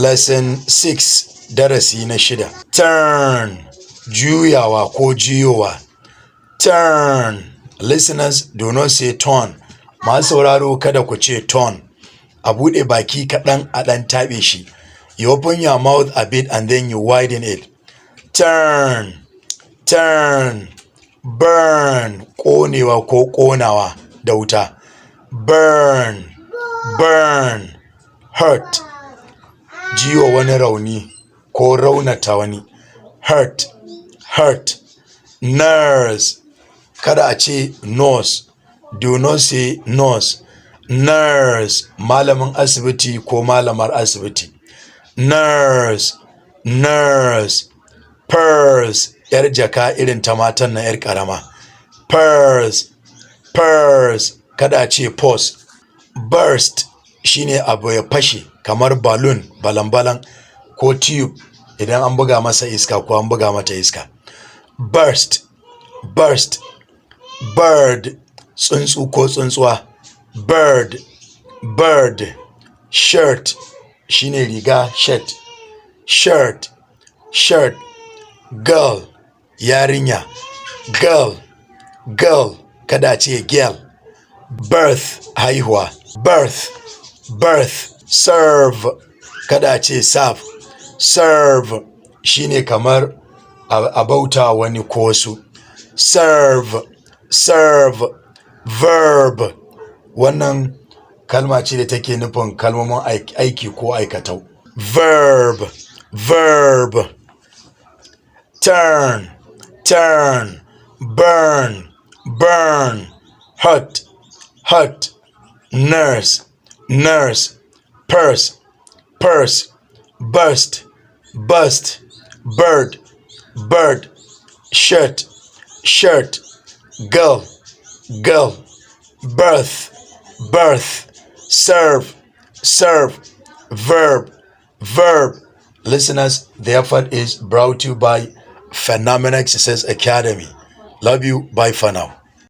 Lesson 6 darasi na 6. Turn, juyawa ko juyowa. Turn. Listeners, do not say turn. Masu sauraro kada ku ce turn. A buɗe baki kaɗan a ɗan taɓe shi. You open your mouth a bit and then you widen it. Turn, turn. Burn, ƙonewa ko ƙonawa da wuta. Burn, burn. Hurt, jiwa wani rauni ko raunata wani. Hurt, hurt. Nurse, kada a ce nurse. Do not say nurse. Nurse, malamin asibiti ko malamar asibiti. Nurse, nurse. Purse, yar jaka irin ta matan na yar ƙarama. Purse, purse. Kada a ce purse. Burst shine abu ya fashe kamar balloon, balan-balan ko tube idan an buga masa iska ko an buga mata iska. Burst, burst. Bird, tsuntsu ko tsuntsuwa. Bird, bird. Shirt shine riga, shirt. Shirt, shirt. Girl, yarinya. Girl, girl. Kada ce girl. Birth, haihuwa. Birth, birth. Serve, kada ce serve. Serve shine kamar a bauta wani ko wasu. Serve, serve. Verb, wannan kalma ce da take nufin kalmomin aiki ko aikatau. Verb, verb. Turn, turn. Burn, burn. Hurt, hurt. Nurse, nurse. Purse, purse. Burst, burst. Bird, bird. Shirt, shirt. Girl, girl. Birth, birth. Serve, serve. Verb, verb. Listeners, the effort is brought to you by Phenomenal Exercise Academy. Love you. Bye for now.